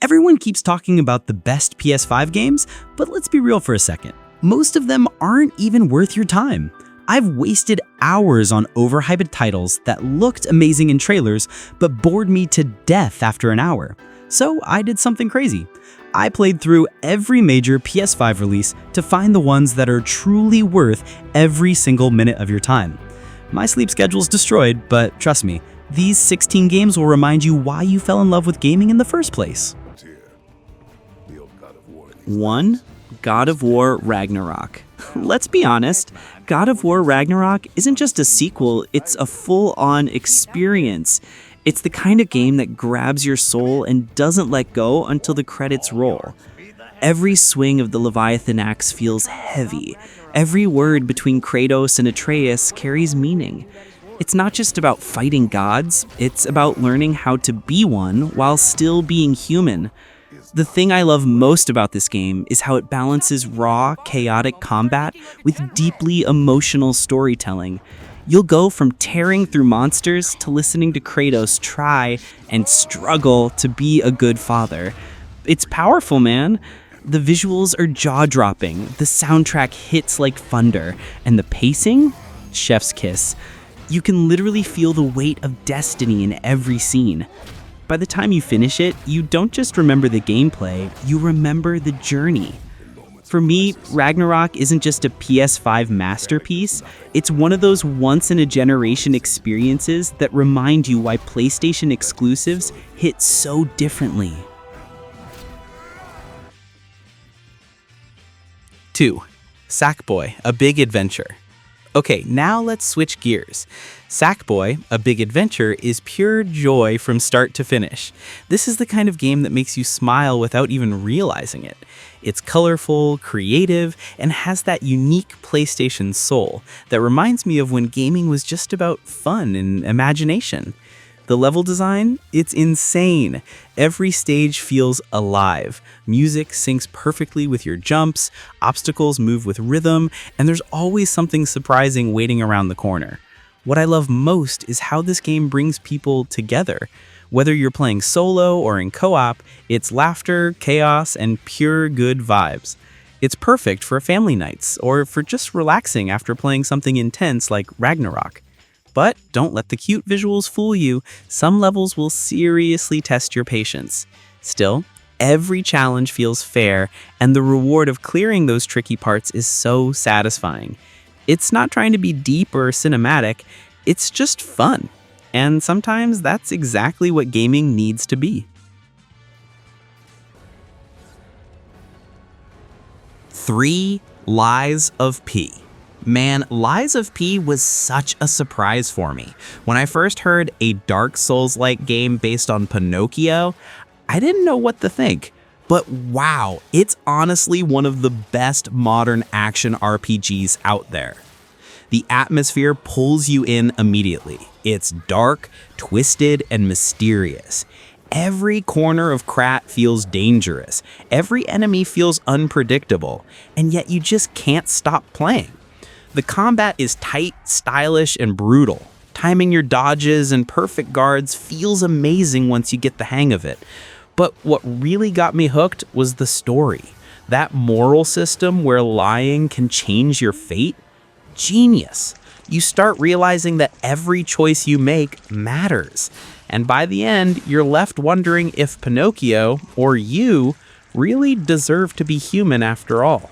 Everyone keeps talking about the best PS5 games, but let's be real for a second. Most of them aren't even worth your time. I've wasted hours on overhyped titles that looked amazing in trailers, but bored me to death after an hour. So I did something crazy. I played through every major PS5 release to find the ones that are truly worth every single minute of your time. My sleep schedule's destroyed, but trust me, these 16 games will remind you why you fell in love with gaming in the first place. 1. God of War Ragnarök. Let's be honest, God of War Ragnarök isn't just a sequel, it's a full-on experience. It's the kind of game that grabs your soul and doesn't let go until the credits roll. Every swing of the Leviathan axe feels heavy. Every word between Kratos and Atreus carries meaning. It's not just about fighting gods, it's about learning how to be one while still being human. The thing I love most about this game is how it balances raw, chaotic combat with deeply emotional storytelling. You'll go from tearing through monsters to listening to Kratos try and struggle to be a good father. It's powerful, man. The visuals are jaw-dropping, the soundtrack hits like thunder, and the pacing? Chef's kiss. You can literally feel the weight of destiny in every scene. By the time you finish it, you don't just remember the gameplay, you remember the journey. For me, Ragnarök isn't just a PS5 masterpiece, it's one of those once-in-a-generation experiences that remind you why PlayStation exclusives hit so differently. 2. Sackboy, A Big Adventure. Okay, now let's switch gears. Sackboy, A Big Adventure is pure joy from start to finish. This is the kind of game that makes you smile without even realizing it. It's colorful, creative, and has that unique PlayStation soul that reminds me of when gaming was just about fun and imagination. The level design? It's insane. Every stage feels alive. Music syncs perfectly with your jumps, obstacles move with rhythm, and there's always something surprising waiting around the corner. What I love most is how this game brings people together. Whether you're playing solo or in co-op, it's laughter, chaos, and pure good vibes. It's perfect for family nights or for just relaxing after playing something intense like Ragnarök. But don't let the cute visuals fool you. Some levels will seriously test your patience. Still, every challenge feels fair, and the reward of clearing those tricky parts is so satisfying. It's not trying to be deep or cinematic, it's just fun. And sometimes that's exactly what gaming needs to be. 3. Lies of P. Man, Lies of P was such a surprise for me. When I first heard a Dark Souls-like game based on Pinocchio, I didn't know what to think. But wow, it's honestly one of the best modern action RPGs out there. The atmosphere pulls you in immediately. It's dark, twisted, and mysterious. Every corner of Krat feels dangerous. Every enemy feels unpredictable, and yet you just can't stop playing. The combat is tight, stylish, and brutal. Timing your dodges and perfect guards feels amazing once you get the hang of it. But what really got me hooked was the story. That moral system where lying can change your fate? Genius. You start realizing that every choice you make matters. And by the end, you're left wondering if Pinocchio, or you, really deserve to be human after all.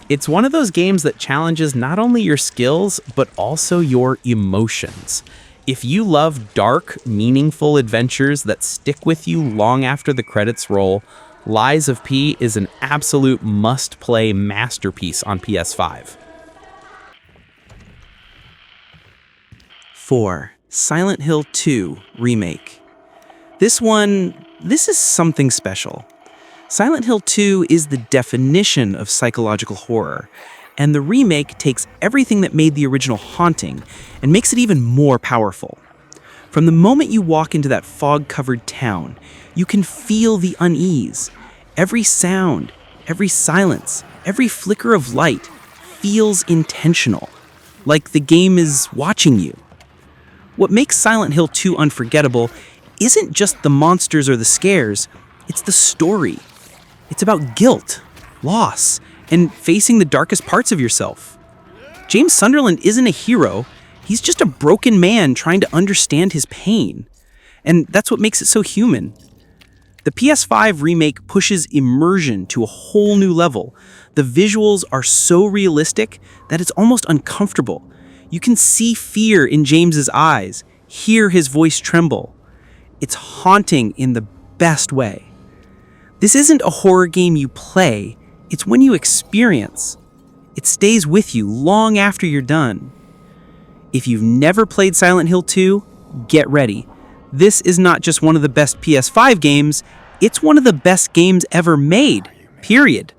It's one of those games that challenges not only your skills, but also your emotions. If you love dark, meaningful adventures that stick with you long after the credits roll, Lies of P is an absolute must-play masterpiece on PS5. 4. Silent Hill 2 Remake. This is something special. Silent Hill 2 is the definition of psychological horror, and the remake takes everything that made the original haunting and makes it even more powerful. From the moment you walk into that fog-covered town, you can feel the unease. Every sound, every silence, every flicker of light feels intentional, like the game is watching you. What makes Silent Hill 2 unforgettable isn't just the monsters or the scares, It's the story. It's about guilt, loss, and facing the darkest parts of yourself. James Sunderland isn't a hero. He's just a broken man trying to understand his pain. And that's what makes it so human. The PS5 remake pushes immersion to a whole new level. The visuals are so realistic that it's almost uncomfortable. You can see fear in James's eyes, hear his voice tremble. It's haunting in the best way. This isn't a horror game you play, it's one you experience. It stays with you long after you're done. If you've never played Silent Hill 2, get ready. This is not just one of the best PS5 games, it's one of the best games ever made, period.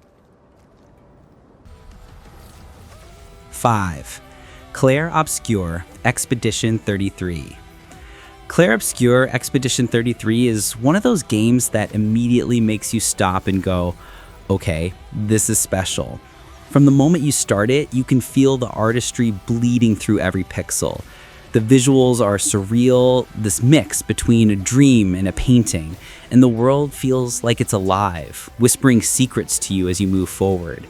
5. Clair Obscur Expedition 33. Clair Obscur Expedition 33 is one of those games that immediately makes you stop and go, okay, this is special. From the moment you start it, you can feel the artistry bleeding through every pixel. The visuals are surreal, this mix between a dream and a painting, and the world feels like it's alive, whispering secrets to you as you move forward.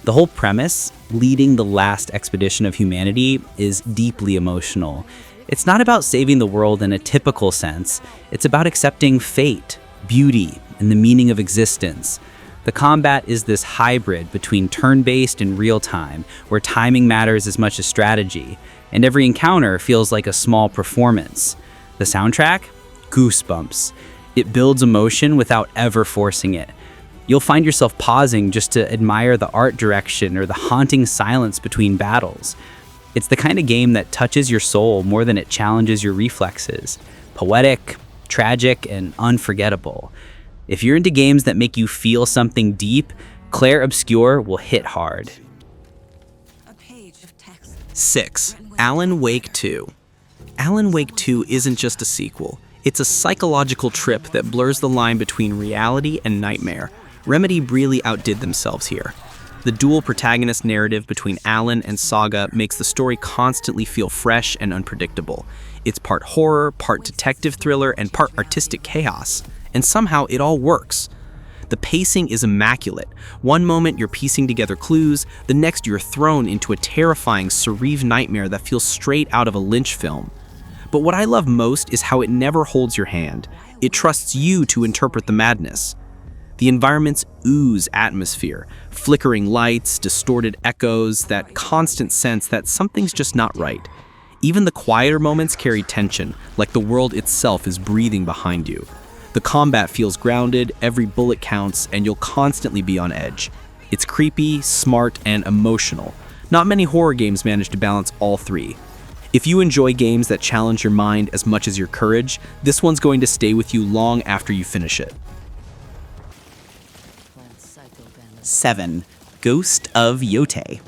The whole premise, leading the last expedition of humanity, is deeply emotional. It's not about saving the world in a typical sense, it's about accepting fate, beauty, and the meaning of existence. The combat is this hybrid between turn-based and real-time, where timing matters as much as strategy, and every encounter feels like a small performance. The soundtrack? Goosebumps. It builds emotion without ever forcing it. You'll find yourself pausing just to admire the art direction or the haunting silence between battles. It's the kind of game that touches your soul more than it challenges your reflexes. Poetic, tragic, and unforgettable. If you're into games that make you feel something deep, Clair Obscur will hit hard. 6. Alan Wake 2. Alan Wake 2 isn't just a sequel. It's a psychological trip that blurs the line between reality and nightmare. Remedy really outdid themselves here. The dual protagonist narrative between Alan and Saga makes the story constantly feel fresh and unpredictable. It's part horror, part detective thriller, and part artistic chaos. And somehow it all works. The pacing is immaculate. One moment you're piecing together clues, the next you're thrown into a terrifying, surreal nightmare that feels straight out of a Lynch film. But what I love most is how it never holds your hand. It trusts you to interpret the madness. The environments ooze atmosphere, flickering lights, distorted echoes, that constant sense that something's just not right. Even the quieter moments carry tension, like the world itself is breathing behind you. The combat feels grounded, every bullet counts, and you'll constantly be on edge. It's creepy, smart, and emotional. Not many horror games manage to balance all three. If you enjoy games that challenge your mind as much as your courage, this one's going to stay with you long after you finish it. 7. Ghost of Yōtei.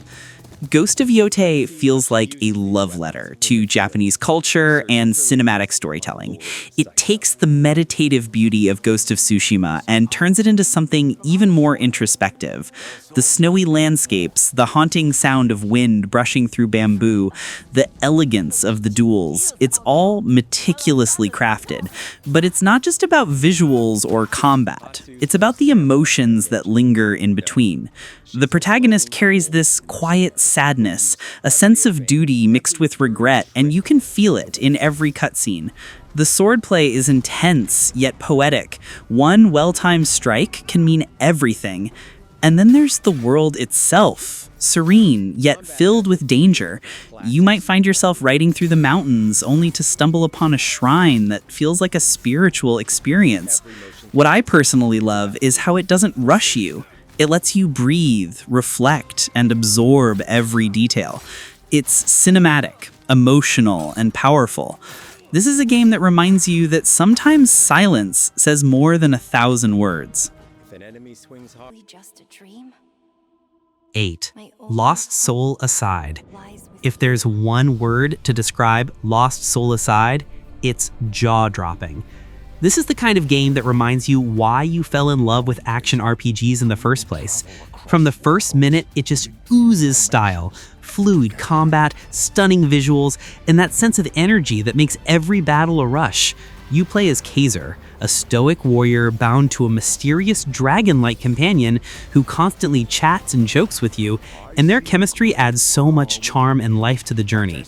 Ghost of Yōtei feels like a love letter to Japanese culture and cinematic storytelling. It takes the meditative beauty of Ghost of Tsushima and turns it into something even more introspective. The snowy landscapes, the haunting sound of wind brushing through bamboo, the elegance of the duels, it's all meticulously crafted. But it's not just about visuals or combat. It's about the emotions that linger in between. The protagonist carries this quiet sadness, a sense of duty mixed with regret, and you can feel it in every cutscene. The swordplay is intense, yet poetic. One well-timed strike can mean everything. And then there's the world itself, serene, yet filled with danger. You might find yourself riding through the mountains only to stumble upon a shrine that feels like a spiritual experience. What I personally love is how it doesn't rush you. It lets you breathe, reflect, and absorb every detail. It's cinematic, emotional, and powerful. This is a game that reminds you that sometimes silence says more than 1,000 words. 8. Lost Soul Aside. If there's one word to describe Lost Soul Aside, it's jaw-dropping. This is the kind of game that reminds you why you fell in love with action RPGs in the first place. From the first minute, it just oozes style, fluid combat, stunning visuals, and that sense of energy that makes every battle a rush. You play as Kaiser, a stoic warrior bound to a mysterious dragon-like companion who constantly chats and jokes with you, and their chemistry adds so much charm and life to the journey.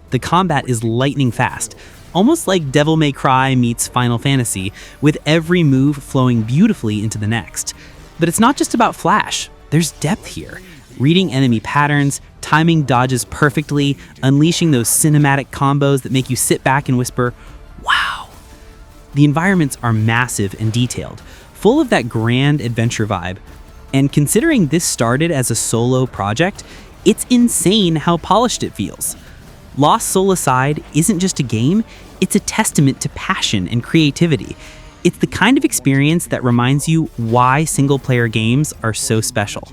The combat is lightning fast, almost like Devil May Cry meets Final Fantasy, with every move flowing beautifully into the next. But it's not just about flash, there's depth here. Reading enemy patterns, timing dodges perfectly, unleashing those cinematic combos that make you sit back and whisper, wow. The environments are massive and detailed, full of that grand adventure vibe. And considering this started as a solo project, it's insane how polished it feels. Lost Soul aside isn't just a game, it's a testament to passion and creativity. It's the kind of experience that reminds you why single-player games are so special.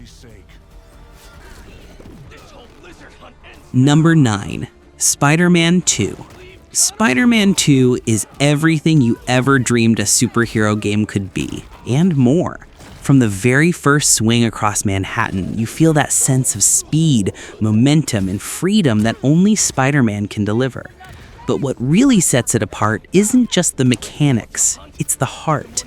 Number 9. Spider-Man 2. Spider-Man 2 is everything you ever dreamed a superhero game could be, and more. From the very first swing across Manhattan, you feel that sense of speed, momentum, and freedom that only Spider-Man can deliver. But what really sets it apart isn't just the mechanics, it's the heart.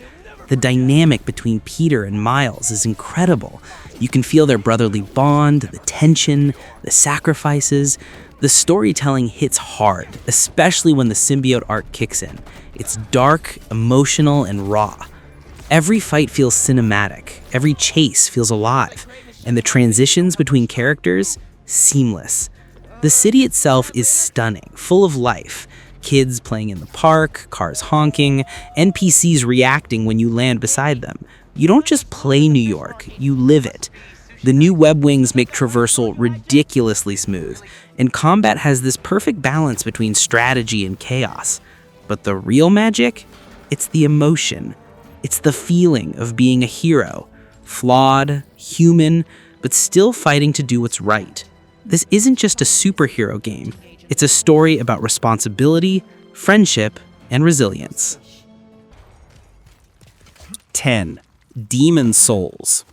The dynamic between Peter and Miles is incredible. You can feel their brotherly bond, the tension, the sacrifices. The storytelling hits hard, especially when the symbiote arc kicks in. It's dark, emotional, and raw. Every fight feels cinematic, every chase feels alive, and the transitions between characters, seamless. The city itself is stunning, full of life. Kids playing in the park, cars honking, NPCs reacting when you land beside them. You don't just play New York, you live it. The new web wings make traversal ridiculously smooth, and combat has this perfect balance between strategy and chaos. But the real magic? It's the emotion. It's the feeling of being a hero, flawed, human, but still fighting to do what's right. This isn't just a superhero game. It's a story about responsibility, friendship, and resilience. 10. Demon Souls.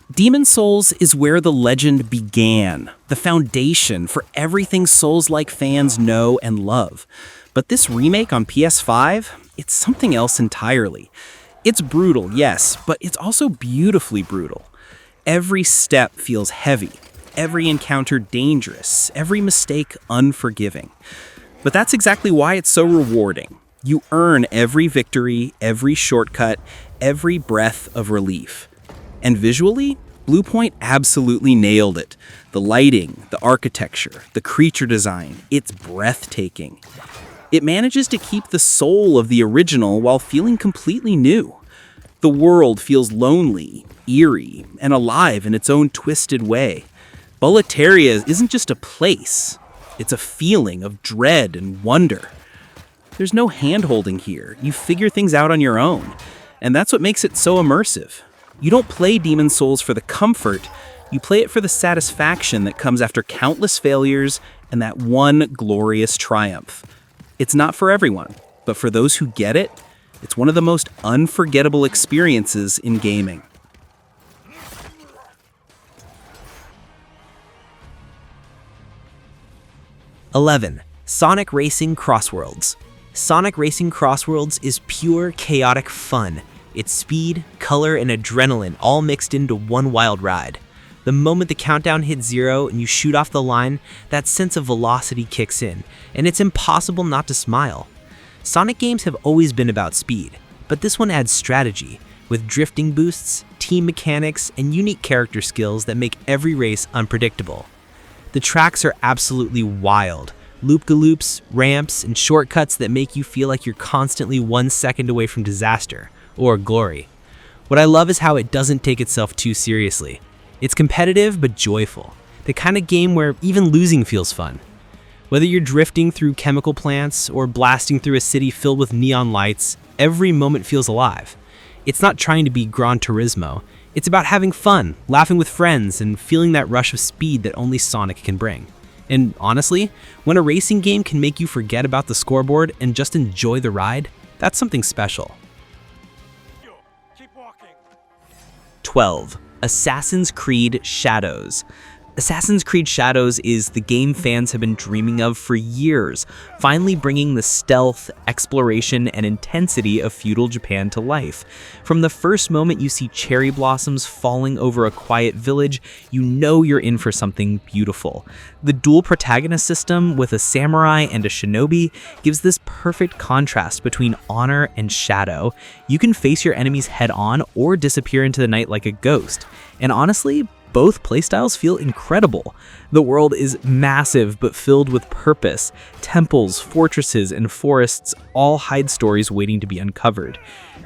Demon Souls is where the legend began, the foundation for everything Souls-like fans know and love. But this remake on PS5, it's something else entirely. It's brutal, yes, but it's also beautifully brutal. Every step feels heavy, every encounter dangerous, every mistake unforgiving. But that's exactly why it's so rewarding. You earn every victory, every shortcut, every breath of relief. And visually, Bluepoint absolutely nailed it. The lighting, the architecture, the creature design, it's breathtaking. It manages to keep the soul of the original while feeling completely new. The world feels lonely, eerie, and alive in its own twisted way. Boletaria isn't just a place, it's a feeling of dread and wonder. There's no hand-holding here. You figure things out on your own, and that's what makes it so immersive. You don't play Demon Souls for the comfort, you play it for the satisfaction that comes after countless failures and that one glorious triumph. It's not for everyone, but for those who get it, it's one of the most unforgettable experiences in gaming. "11. Sonic Racing CrossWorlds. Sonic Racing CrossWorlds is pure chaotic fun. It's speed, color, and adrenaline all mixed into one wild ride. The moment the countdown hits 0 and you shoot off the line, that sense of velocity kicks in, and it's impossible not to smile. Sonic games have always been about speed, but this one adds strategy, with drifting boosts, team mechanics, and unique character skills that make every race unpredictable. The tracks are absolutely wild. Loop-galoops, ramps, and shortcuts that make you feel like you're constantly 1 second away from disaster, or glory. What I love is how it doesn't take itself too seriously. It's competitive but joyful, the kind of game where even losing feels fun. Whether you're drifting through chemical plants or blasting through a city filled with neon lights, every moment feels alive. It's not trying to be Gran Turismo. It's about having fun, laughing with friends, and feeling that rush of speed that only Sonic can bring. And honestly, when a racing game can make you forget about the scoreboard and just enjoy the ride, that's something special. 12. Assassin's Creed Shadows. Assassin's Creed Shadows is the game fans have been dreaming of for years, finally bringing the stealth, exploration, and intensity of feudal Japan to life. From the first moment you see cherry blossoms falling over a quiet village, you know you're in for something beautiful. The dual protagonist system with a samurai and a shinobi gives this perfect contrast between honor and shadow. You can face your enemies head on or disappear into the night like a ghost. And honestly, both playstyles feel incredible. The world is massive but filled with purpose. Temples, fortresses, and forests all hide stories waiting to be uncovered.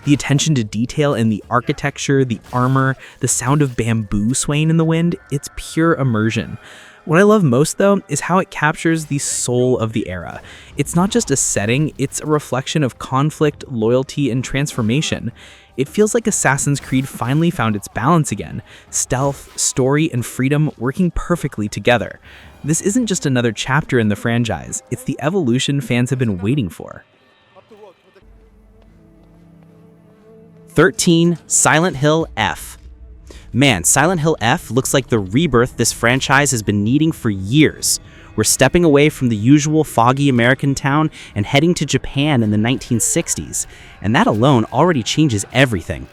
The attention to detail in the architecture, the armor, the sound of bamboo swaying in the wind, it's pure immersion. What I love most, though, is how it captures the soul of the era. It's not just a setting, it's a reflection of conflict, loyalty, and transformation. It feels like Assassin's Creed finally found its balance again, stealth, story, and freedom working perfectly together. This isn't just another chapter in the franchise, it's the evolution fans have been waiting for. 13. Silent Hill F. Man, Silent Hill F looks like the rebirth this franchise has been needing for years. We're stepping away from the usual foggy American town and heading to Japan in the 1960s, and that alone already changes everything.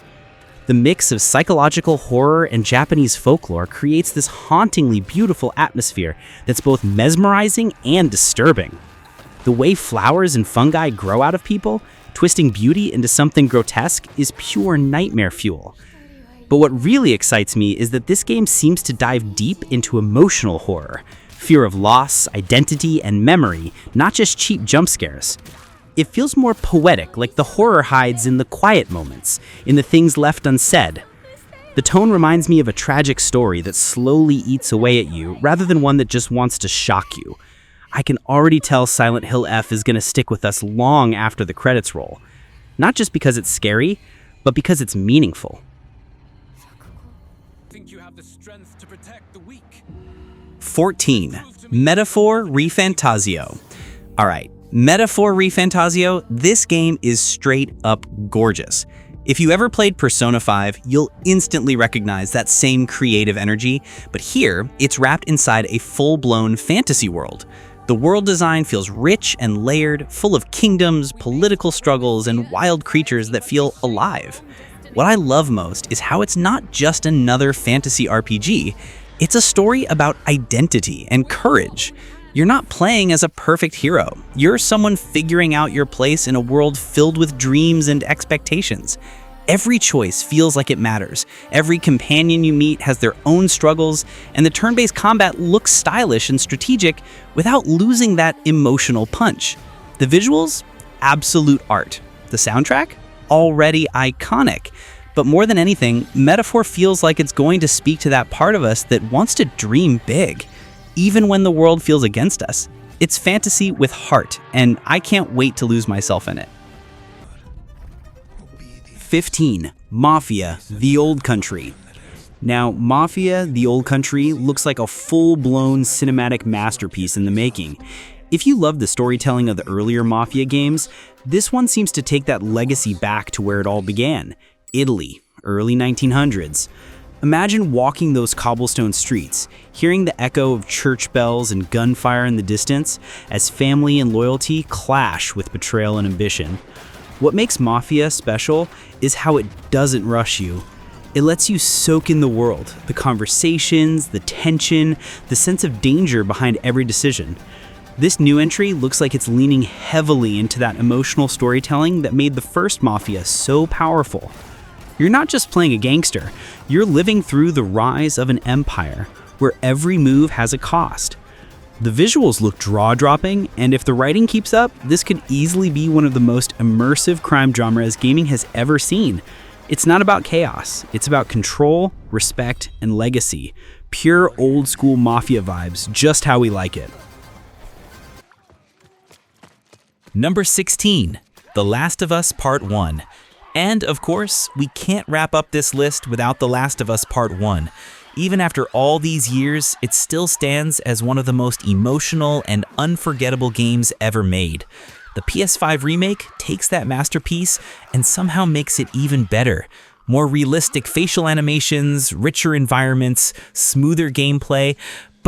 The mix of psychological horror and Japanese folklore creates this hauntingly beautiful atmosphere that's both mesmerizing and disturbing. The way flowers and fungi grow out of people, twisting beauty into something grotesque, is pure nightmare fuel. But what really excites me is that this game seems to dive deep into emotional horror. Fear of loss, identity, and memory, not just cheap jump scares. It feels more poetic, like the horror hides in the quiet moments, in the things left unsaid. The tone reminds me of a tragic story that slowly eats away at you, rather than one that just wants to shock you. I can already tell Silent Hill F is going to stick with us long after the credits roll. Not just because it's scary, but because it's meaningful. Think you have the strength to protect the weak. 14. Metaphor ReFantazio. Alright, Metaphor ReFantazio, this game is straight up gorgeous. If you ever played Persona 5, you'll instantly recognize that same creative energy, but here, it's wrapped inside a full-blown fantasy world. The world design feels rich and layered, full of kingdoms, political struggles, and wild creatures that feel alive. What I love most is how it's not just another fantasy RPG, it's a story about identity and courage. You're not playing as a perfect hero. You're someone figuring out your place in a world filled with dreams and expectations. Every choice feels like it matters. Every companion you meet has their own struggles, and the turn-based combat looks stylish and strategic without losing that emotional punch. The visuals? Absolute art. The soundtrack? Already iconic. But more than anything, Metaphor feels like it's going to speak to that part of us that wants to dream big, even when the world feels against us. It's fantasy with heart, and I can't wait to lose myself in it. 15. Mafia, The Old Country. Now, Mafia, The Old Country looks like a full-blown cinematic masterpiece in the making. If you love the storytelling of the earlier Mafia games, this one seems to take that legacy back to where it all began. Italy, early 1900s. Imagine walking those cobblestone streets, hearing the echo of church bells and gunfire in the distance as family and loyalty clash with betrayal and ambition. What makes Mafia special is how it doesn't rush you. It lets you soak in the world, the conversations, the tension, the sense of danger behind every decision. This new entry looks like it's leaning heavily into that emotional storytelling that made the first Mafia so powerful. You're not just playing a gangster, you're living through the rise of an empire, where every move has a cost. The visuals look jaw-dropping, and if the writing keeps up, this could easily be one of the most immersive crime dramas gaming has ever seen. It's not about chaos, it's about control, respect, and legacy. Pure old-school Mafia vibes, just how we like it. Number 16, The Last of Us Part 1. And, of course, we can't wrap up this list without The Last of Us Part 1. Even after all these years, it still stands as one of the most emotional and unforgettable games ever made. The PS5 remake takes that masterpiece and somehow makes it even better. More realistic facial animations, richer environments, smoother gameplay,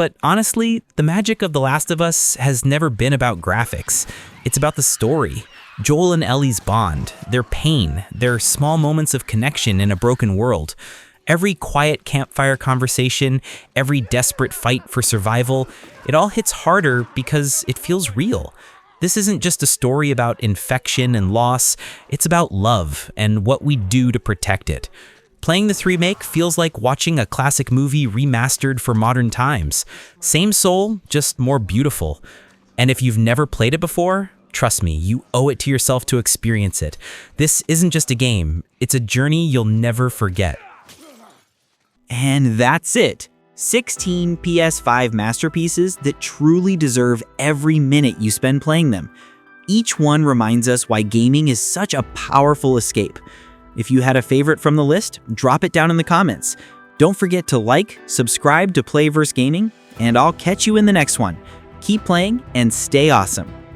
But honestly, the magic of The Last of Us has never been about graphics. It's about the story. Joel and Ellie's bond, their pain, their small moments of connection in a broken world. Every quiet campfire conversation, every desperate fight for survival, it all hits harder because it feels real. This isn't just a story about infection and loss, it's about love and what we do to protect it. Playing this remake feels like watching a classic movie remastered for modern times. Same soul, just more beautiful. And if you've never played it before, trust me, you owe it to yourself to experience it. This isn't just a game, it's a journey you'll never forget. And that's it. 16 PS5 masterpieces that truly deserve every minute you spend playing them. Each one reminds us why gaming is such a powerful escape. If you had a favorite from the list, drop it down in the comments. Don't forget to like, subscribe to Play vs. Gaming, and I'll catch you in the next one. Keep playing and stay awesome.